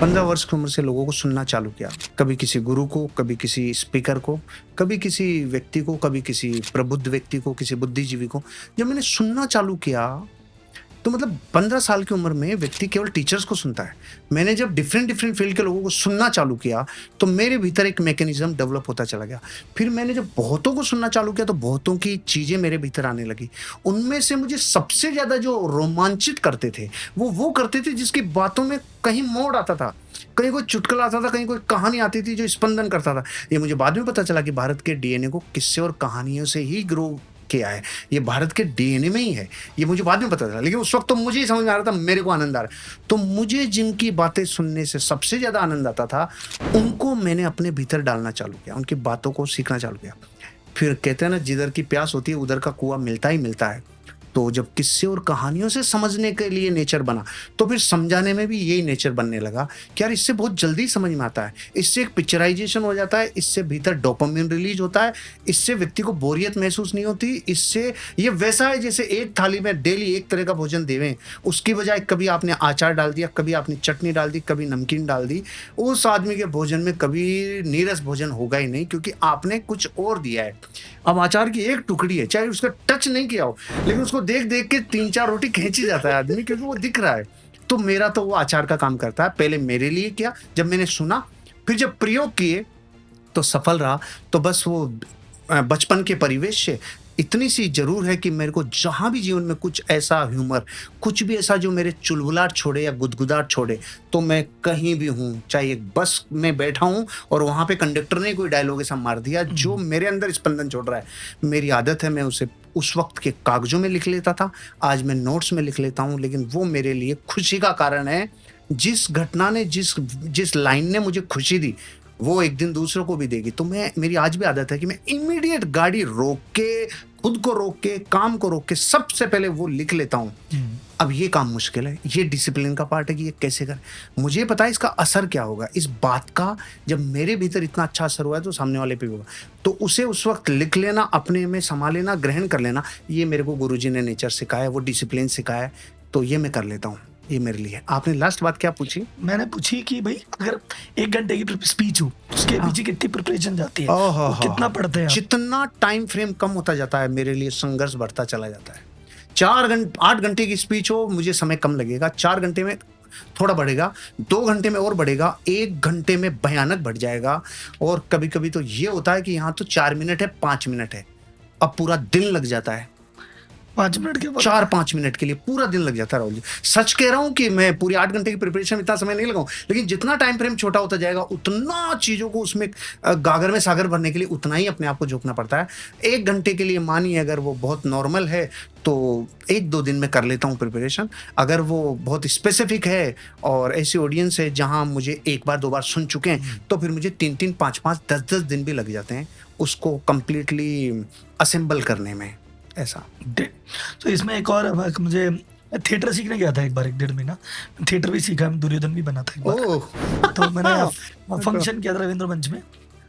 15 वर्ष की उम्र से लोगों को सुनना चालू किया। कभी किसी गुरु को, कभी किसी स्पीकर को, कभी किसी व्यक्ति को, कभी किसी प्रबुद्ध व्यक्ति को, किसी बुद्धिजीवी को। जब मैंने सुनना चालू किया तो मतलब 15 साल की उम्र में व्यक्ति केवल टीचर्स को सुनता है। मैंने जब डिफरेंट फील्ड के लोगों को सुनना चालू किया तो मेरे भीतर एक मैकेनिज्म डेवलप होता चला गया। फिर मैंने जब बहुतों को सुनना चालू किया तो बहुतों की चीजें मेरे भीतर आने लगी। उनमें से मुझे सबसे ज्यादा जो रोमांचित करते थे वो करते थे जिसकी बातों में कहीं मोड़ आता था, कहीं कोई चुटकुला आता था, कहीं कोई कहानी आती थी जो स्पंदन करता था। ये मुझे बाद में पता चला कि भारत के डीएनए को किस्से और कहानियों से ही ग्रो किया है। ये भारत के डीएनए में ही है। ये मुझे बाद में पता चला, लेकिन उस वक्त तो मुझे ही समझ में आ रहा था, मेरे को आनंद आ रहा। तो मुझे जिनकी बातें सुनने से सबसे ज्यादा आनंद आता था उनको मैंने अपने भीतर डालना चालू किया, उनकी बातों को सीखना चालू किया। फिर कहते हैं ना, जिधर की प्यास होती है उधर का कुआं मिलता ही मिलता है। तो जब किस्से और कहानियों से समझने के लिए नेचर बना तो फिर समझाने में भी यही नेचर बनने लगा कि यार इससे बहुत जल्दी समझ में आता है, इससे एक पिक्चराइजेशन हो जाता है, इससे भीतर डोपामिन रिलीज होता है, इससे व्यक्ति को बोरियत महसूस नहीं होती। इससे ये वैसा है जैसे एक थाली में डेली एक तरह का भोजन देवें, उसकी बजाय कभी आपने अचार डाल दिया, कभी आपने चटनी डाल दी, कभी नमकीन डाल दी, उस आदमी के भोजन में कभी नीरस भोजन होगा ही नहीं, क्योंकि आपने कुछ और दिया है। अब अचार की एक टुकड़ी है, चाहे उसका टच नहीं किया हो, लेकिन उसको देख देख के 3-4 रोटी खींची जाता है आदमी, क्योंकि वो दिख रहा है। तो मेरा तो वो अचार का काम करता है। पहले मेरे लिए किया, जब मैंने सुना, फिर जब प्रयोग किए तो सफल रहा। तो बस वो बचपन के परिवेश से इतनी सी जरूर है कि मेरे को जहां भी जीवन में कुछ ऐसा ह्यूमर, कुछ भी ऐसा जो मेरे चुलबुलाहट छोड़े या गुदगुदाहट छोड़े, तो मैं कहीं भी हूँ, चाहे एक बस में बैठा हूँ और वहां पे कंडक्टर ने कोई डायलॉग ऐसा मार दिया जो मेरे अंदर स्पंदन छोड़ रहा है, मेरी आदत है मैं उसे उस वक्त के कागजों में लिख लेता था, आज मैं नोट्स में लिख लेता हूँ। लेकिन वो मेरे लिए खुशी का कारण है। जिस घटना ने, जिस लाइन ने मुझे खुशी दी, वो एक दिन दूसरों को भी देगी। तो मेरी आज भी आदत है कि मैं इमीडिएट गाड़ी रोक के, खुद को रोक के, काम को रोक के सबसे पहले वो लिख लेता हूँ। अब ये काम मुश्किल है, ये डिसिप्लिन का पार्ट है कि ये कैसे करें। मुझे पता है इसका असर क्या होगा। इस बात का जब मेरे भीतर इतना अच्छा असर हुआ है तो सामने वाले पे भी होगा। तो उसे उस वक्त लिख लेना, अपने में समा लेना, ग्रहण कर लेना, ये मेरे को गुरुजी ने नेचर सिखाया, वो डिसिप्लिन सिखाया। तो ये मैं कर लेता हूँ, ये मेरे लिए। आपने लास्ट बात क्या पूछी? मैंने पूछी कि भाई अगर 1 घंटे की स्पीच हो उसके पीछे कितनी प्रिपरेशन जाती है, तो कितना पढ़ते हैं? जितना टाइम फ्रेम कम होता जाता है मेरे लिए संघर्ष बढ़ता चला जाता है। 8 घंटे की स्पीच हो, मुझे समय कम लगेगा, 4 घंटे में थोड़ा बढ़ेगा, 2 घंटे में और बढ़ेगा, 1 घंटे में भयानक बढ़ जाएगा। और कभी कभी तो ये होता है कि यहाँ तो 4 मिनट है, 5 मिनट है, अब पूरा दिन लग जाता है। 5 मिनट के 4-5 मिनट के लिए पूरा दिन लग जाता है। राहुल जी, सच कह रहा हूं कि मैं पूरी 8 घंटे की प्रिपरेशन में इतना समय नहीं लगाऊं, लेकिन जितना टाइम फ्रेम छोटा होता जाएगा उतना चीजों को उसमें गागर में सागर भरने के लिए उतना ही अपने आप को झोंकना पड़ता है। 1 घंटे के लिए मानिए अगर वो बहुत नॉर्मल है तो 1-2 दिन में कर लेता हूँ प्रिपरेशन। अगर वो बहुत स्पेसिफिक है और ऐसी ऑडियंस है जहां मुझे 1 बार 2 बार सुन चुके हैं, तो फिर मुझे 3-3, 5-5, 10-10 दिन भी लग जाते हैं उसको कंप्लीटली असेंबल करने में। ऐसा। तो इसमें एक और मुझे थिएटर सीखने गया था एक बार, 1-1.5 महीना थिएटर भी सीखा, दुर्योधन भी बना था एक बार। तो मैंने फंक्शन किया था रविंद्र मंच में।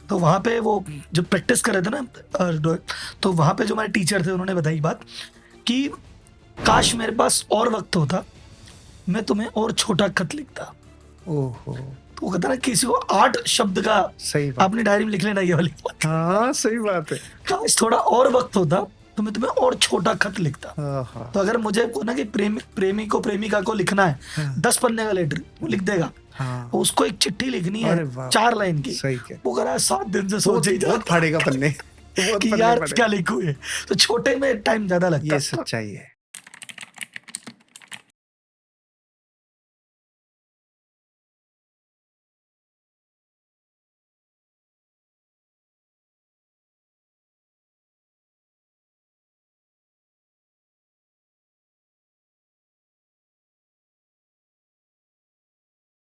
तो वहाँ पे वो जो प्रैक्टिस कर रहे थे ना, तो वहाँ पे जो हमारे टीचर थे उन्होंने बताई बात कि काश मेरे पास और वक्त होता, मैं तुम्हें और छोटा खत लिखता। ओहो। तो वो कहता ना, किसी को 8 शब्द का सही बात, अपनी डायरी में लिख लेना, ये वाली बात। हाँ सही बात है। काश थोड़ा और वक्त होता तो मैं तुम्हें और छोटा खत लिखता। तो अगर मुझे को ना कि प्रेमी को प्रेमिका को लिखना है 10 पन्ने का लेटर, वो लिख देगा। उसको एक चिट्ठी लिखनी है 4 लाइन की, वो कह रहा है 7 दिन से सोच ही बहुत फाड़ेगा पन्ने कि यार क्या लिखूं। तो छोटे में टाइम ज्यादा लगता है। ये सच्चाई है।